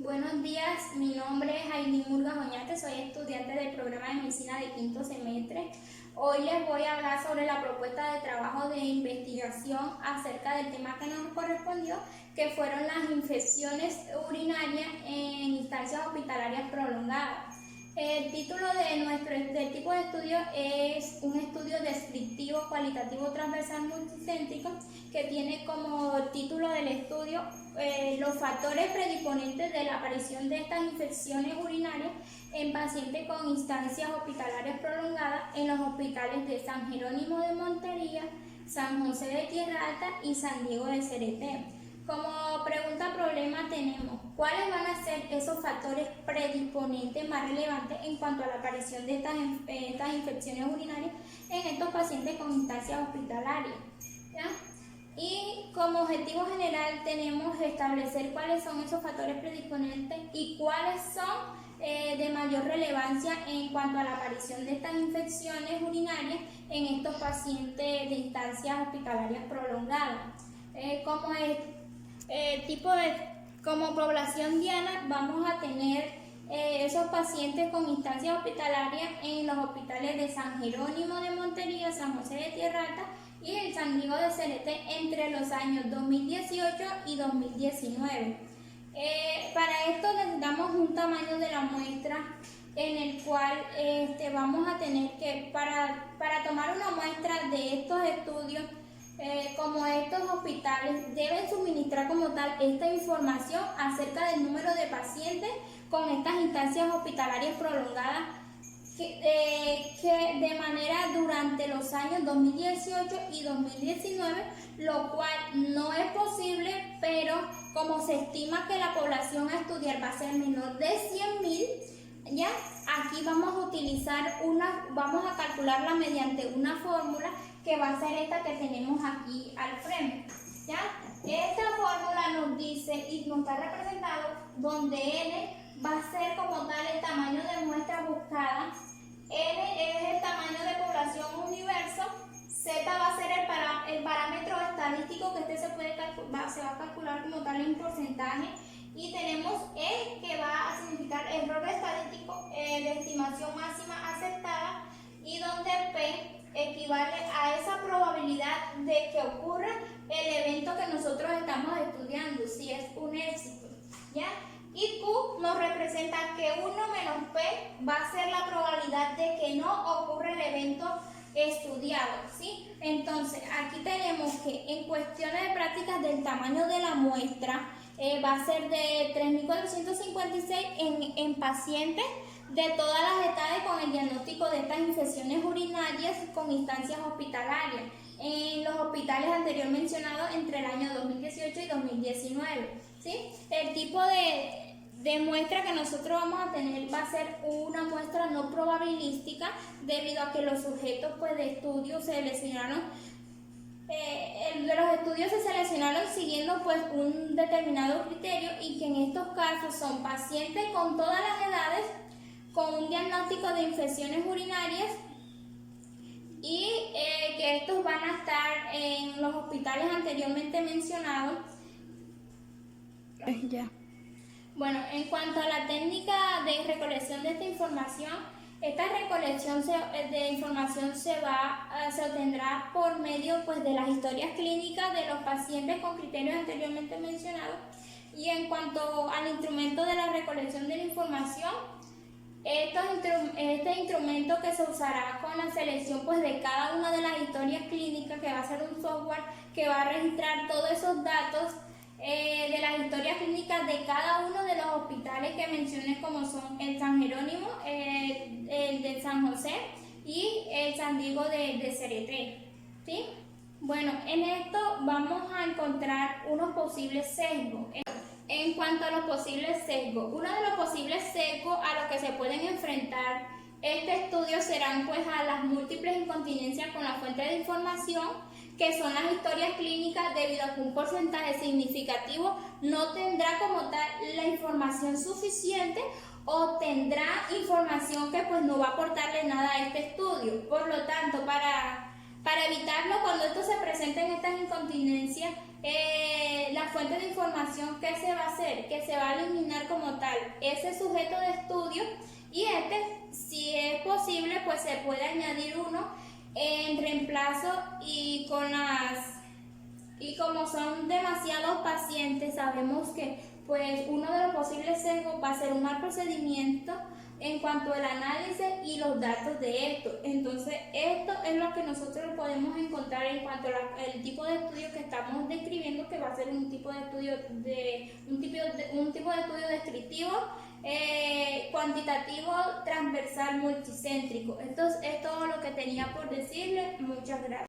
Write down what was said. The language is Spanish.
Buenos días, mi nombre es Aileen Murgas Oñate, soy estudiante del programa de medicina de quinto semestre. Hoy les voy a hablar sobre la propuesta de trabajo de investigación acerca del tema que nos correspondió, que fueron las infecciones urinarias en instancias hospitalarias prolongadas. El título del tipo de estudio es un estudio descriptivo, cualitativo, transversal, multicéntrico, que tiene como título del estudio los factores predisponentes de la aparición de estas infecciones urinarias en pacientes con instancias hospitalarias prolongadas en los hospitales de San Jerónimo de Montería, San José de Tierra Alta y San Diego de Cereté. Como pregunta-problema tenemos, ¿cuáles van a ser esos factores predisponentes más relevantes en cuanto a la aparición de estas infecciones urinarias en estos pacientes con instancias hospitalarias? ¿Ya? Y como objetivo general tenemos establecer cuáles son esos factores predisponentes y cuáles son de mayor relevancia en cuanto a la aparición de estas infecciones urinarias en estos pacientes de instancias hospitalarias prolongadas. Como población diana vamos a tener esos pacientes con instancias hospitalarias en los hospitales de San Jerónimo de Montería, San José de Tierra Alta y el San Diego de Cereté entre los años 2018 y 2019. Para esto necesitamos un tamaño de la muestra en el cual vamos a tener que, para tomar una muestra de estos estudios, como estos hospitales deben suministrar como tal esta información acerca del número de pacientes con estas instancias hospitalarias prolongadas que de manera durante los años 2018 y 2019, lo cual no es posible, pero como se estima que la población a estudiar va a ser menor de 100.000, ya aquí vamos a calcularla mediante una fórmula que va a ser esta que tenemos aquí al frente, ¿ya? Esta fórmula nos dice y nos está representado donde N va a ser como tal el tamaño de muestra buscada, N es el tamaño de población universo, Z va a ser el parámetro estadístico que se va a calcular como tal en porcentaje, y tenemos E que va a significar error estadístico de estimación máxima aceptada, y donde P equivale a esa probabilidad de que ocurra el evento que nosotros estamos estudiando, si es un éxito, ¿ya? Y Q nos representa que 1 menos P va a ser la probabilidad de que no ocurra el evento estudiado, ¿sí? Entonces, aquí tenemos que en cuestiones de prácticas del tamaño de la muestra va a ser de 3.456 en pacientes de todas las edades con el diagnóstico de estas infecciones urinarias con instancias hospitalarias en los hospitales anteriormente mencionados entre el año 2018 y 2019, ¿sí? El tipo de muestra que nosotros vamos a tener va a ser una muestra no probabilística, debido a que los sujetos de estudio se seleccionaron. Los estudios se seleccionaron siguiendo un determinado criterio, y que en estos casos son pacientes con todas las edades con un diagnóstico de infecciones urinarias, y que estos van a estar en los hospitales anteriormente mencionados. Ya. Bueno, en cuanto a la técnica de recolección de esta información, esta recolección de información se obtendrá por medio de las historias clínicas de los pacientes con criterios anteriormente mencionados. Y en cuanto al instrumento de la recolección de la información, este instrumento que se usará con la selección de cada una de las historias clínicas, que va a ser un software que va a registrar todos esos datos de las historias clínicas de cada uno de los hospitales que mencioné, como son el San Jerónimo, el de San José y el San Diego de Cereté, ¿sí? Bueno, en esto vamos a encontrar unos posibles sesgos. En cuanto a los posibles sesgos, uno de los posibles sesgos a los que se pueden enfrentar este estudio serán a las múltiples incontinencias con la fuente de información, que son las historias clínicas, debido a que un porcentaje significativo no tendrá como tal la información suficiente, o tendrá información que no va a aportarle nada a este estudio. Por lo tanto, para evitarlo, cuando esto se presenten estas incontinencias, la fuente de información que se va a hacer, que se va a eliminar como tal ese sujeto de estudio, y si es posible, pues se puede añadir uno en reemplazo, y como son demasiados pacientes, sabemos que pues uno de los posibles sesgos va a ser un mal procedimiento en cuanto al análisis y los datos de esto. Entonces, esto es lo que nosotros podemos encontrar en cuanto al tipo de estudio que estamos describiendo, que va a ser un tipo de estudio descriptivo, cuantitativo, transversal, multicéntrico. Esto es todo lo que tenía por decirles. Muchas gracias.